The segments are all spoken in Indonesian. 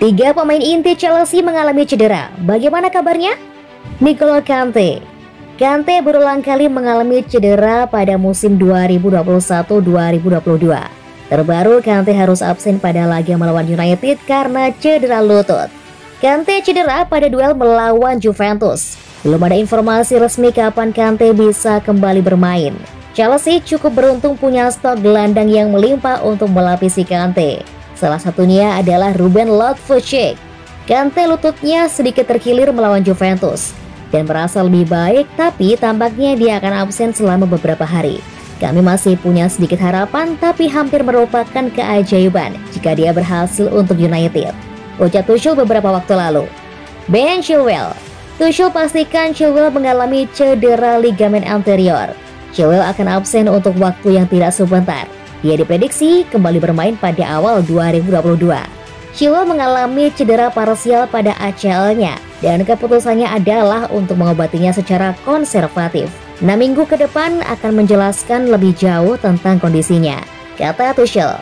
Tiga pemain inti Chelsea mengalami cedera. Bagaimana kabarnya? N'Golo Kante. Kante berulang kali mengalami cedera pada musim 2021-2022. Terbaru, Kante harus absen pada laga melawan United karena cedera lutut. Kante cedera pada duel melawan Juventus. Belum ada informasi resmi kapan Kante bisa kembali bermain. Chelsea cukup beruntung punya stok gelandang yang melimpah untuk melapisi Kante. Salah satunya adalah Ruben Loftus-Cheek. Kante lututnya sedikit terkilir melawan Juventus dan merasa lebih baik, tapi tampaknya dia akan absen selama beberapa hari. Kami masih punya sedikit harapan, tapi hampir merupakan keajaiban jika dia berhasil untuk United, ucap Tuchel beberapa waktu lalu. Ben Chilwell. Tuchel pastikan Chilwell mengalami cedera ligamen anterior. Chilwell akan absen untuk waktu yang tidak sebentar. Dia diprediksi kembali bermain pada awal 2022. Chilwell mengalami cedera parsial pada ACL-nya dan keputusannya adalah untuk mengobatinya secara konservatif. 6 minggu ke depan akan menjelaskan lebih jauh tentang kondisinya, kata Tuchel.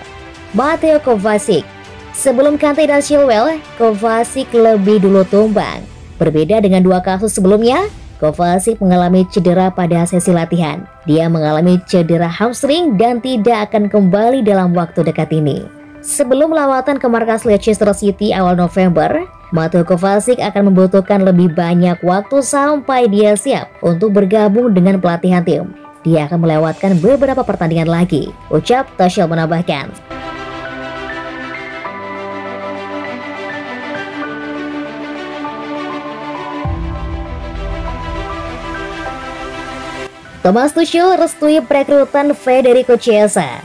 Mateo Kovacic. Sebelum Kante dan Chilwell, Kovacic lebih dulu tumbang. Berbeda dengan dua kasus sebelumnya, Kovacic mengalami cedera pada sesi latihan. Dia mengalami cedera hamstring dan tidak akan kembali dalam waktu dekat ini. Sebelum lawatan ke markas Leicester City awal November, Mateo Kovacic akan membutuhkan lebih banyak waktu sampai dia siap untuk bergabung dengan pelatihan tim. Dia akan melewatkan beberapa pertandingan lagi, ucap Tuchel menambahkan. Thomas Tuchel restui perekrutan Federico Chiesa.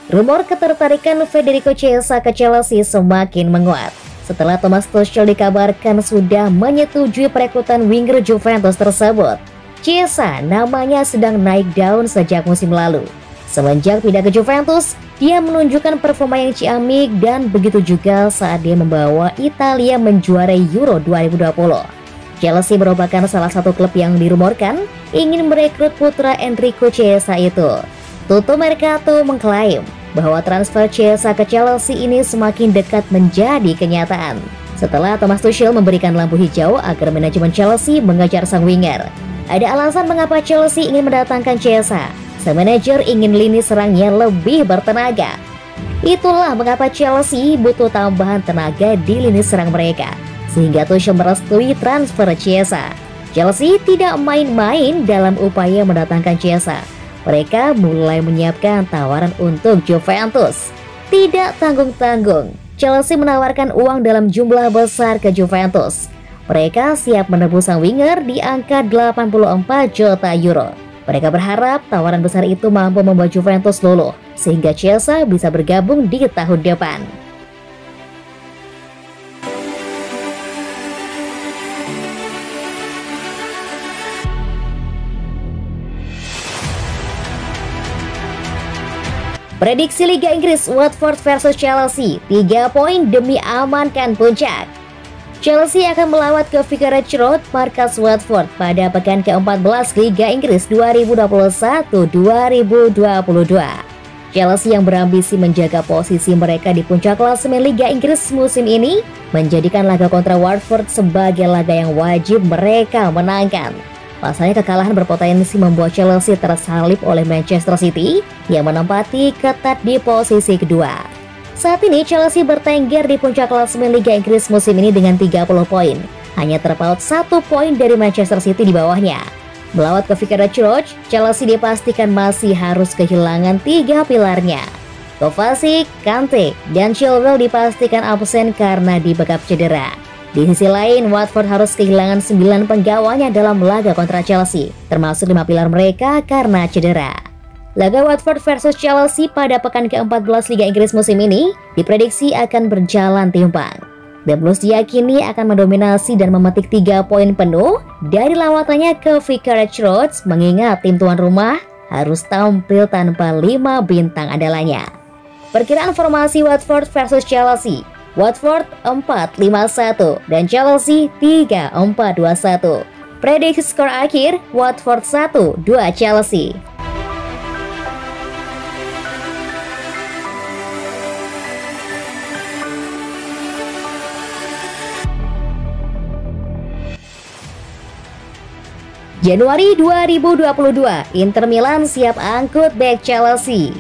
Rumor ketertarikan Federico Chiesa ke Chelsea semakin menguat setelah Thomas Tuchel dikabarkan sudah menyetujui perekrutan winger Juventus tersebut. Chiesa namanya sedang naik daun sejak musim lalu. Semenjak pindah ke Juventus, dia menunjukkan performa yang ciamik dan begitu juga saat dia membawa Italia menjuarai Euro 2020. Chelsea merupakan salah satu klub yang dirumorkan ingin merekrut putra Enrico Chiesa itu. Tutto Mercato mengklaim bahwa transfer Chiesa ke Chelsea ini semakin dekat menjadi kenyataan setelah Thomas Tuchel memberikan lampu hijau agar manajemen Chelsea mengejar sang winger. Ada alasan mengapa Chelsea ingin mendatangkan Chiesa. Sang manajer ingin lini serangnya lebih bertenaga. Itulah mengapa Chelsea butuh tambahan tenaga di lini serang mereka, sehingga Tuchel merestui transfer Chiesa. Chelsea tidak main-main dalam upaya mendatangkan Chiesa. Mereka mulai menyiapkan tawaran untuk Juventus. Tidak tanggung-tanggung, Chelsea menawarkan uang dalam jumlah besar ke Juventus. Mereka siap menebus sang winger di angka 84 juta euro. Mereka berharap tawaran besar itu mampu membuat Juventus luluh, sehingga Chiesa bisa bergabung di tahun depan. Prediksi Liga Inggris, Watford versus Chelsea, 3 poin demi amankan puncak. Chelsea akan melawat ke Vicarage Road, markas Watford pada pekan ke-14 Liga Inggris 2021-2022. Chelsea yang berambisi menjaga posisi mereka di puncak klasemen Liga Inggris musim ini menjadikan laga kontra Watford sebagai laga yang wajib mereka menangkan. Pasalnya kekalahan berpotensi membuat Chelsea tersalip oleh Manchester City yang menempati ketat di posisi kedua. Saat ini Chelsea bertengger di puncak klasemen Liga Inggris musim ini dengan 30 poin. Hanya terpaut 1 poin dari Manchester City di bawahnya. Melawat ke Vicarage Road, Chelsea dipastikan masih harus kehilangan 3 pilarnya. Kovacic, Kante, dan Chilwell dipastikan absen karena dibekap cedera. Di sisi lain, Watford harus kehilangan 9 penggawanya dalam laga kontra Chelsea, termasuk 5 pilar mereka karena cedera. Laga Watford versus Chelsea pada pekan ke-14 Liga Inggris musim ini diprediksi akan berjalan timpang. The Blues diyakini akan mendominasi dan memetik 3 poin penuh dari lawatannya ke Vicarage Road, mengingat tim tuan rumah harus tampil tanpa 5 bintang andalanya. Perkiraan formasi Watford versus Chelsea: Watford 4-5-1 dan Chelsea 3-4-2-1. Prediksi skor akhir: Watford 1-2 Chelsea. Januari 2022, Inter Milan siap angkut bek Chelsea.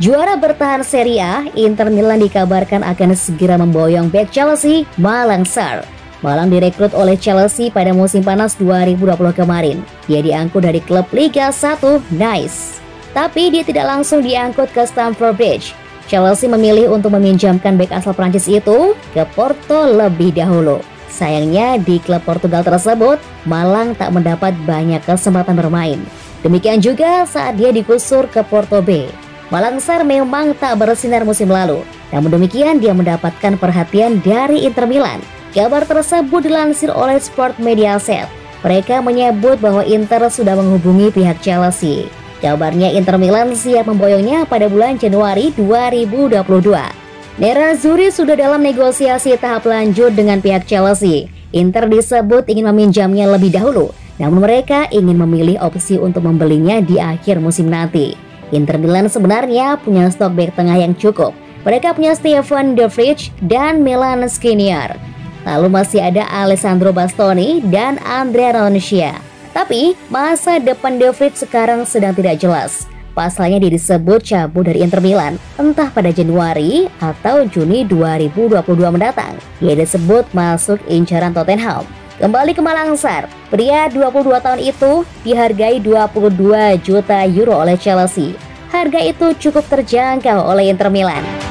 Juara bertahan Serie A, Inter Milan dikabarkan akan segera memboyong bek Chelsea, Malang Sarr. Malang direkrut oleh Chelsea pada musim panas 2020 kemarin. Dia diangkut dari klub Liga 1 Nice. Tapi dia tidak langsung diangkut ke Stamford Bridge. Chelsea memilih untuk meminjamkan bek asal Prancis itu ke Porto lebih dahulu. Sayangnya di klub Portugal tersebut, Malang tak mendapat banyak kesempatan bermain. Demikian juga saat dia digusur ke Porto B. Malang Sarr memang tak bersinar musim lalu, namun demikian dia mendapatkan perhatian dari Inter Milan. Kabar tersebut dilansir oleh Sport Mediaset. Mereka menyebut bahwa Inter sudah menghubungi pihak Chelsea. Kabarnya Inter Milan siap memboyongnya pada bulan Januari 2022. Nerazzurri sudah dalam negosiasi tahap lanjut dengan pihak Chelsea. Inter disebut ingin meminjamnya lebih dahulu, namun mereka ingin memilih opsi untuk membelinya di akhir musim nanti. Inter Milan sebenarnya punya stok bek tengah yang cukup. Mereka punya Stefan De Vrij dan Milan Skriniar. Lalu masih ada Alessandro Bastoni dan Andrea Roncia. Tapi masa depan De Vrij sekarang sedang tidak jelas. Pasalnya dia disebut cabut dari Inter Milan entah pada Januari atau Juni 2022 mendatang. Dia disebut masuk incaran Tottenham. Kembali ke Malang Sarr, pria 22 tahun itu dihargai 22 juta euro oleh Chelsea. Harga itu cukup terjangkau oleh Inter Milan.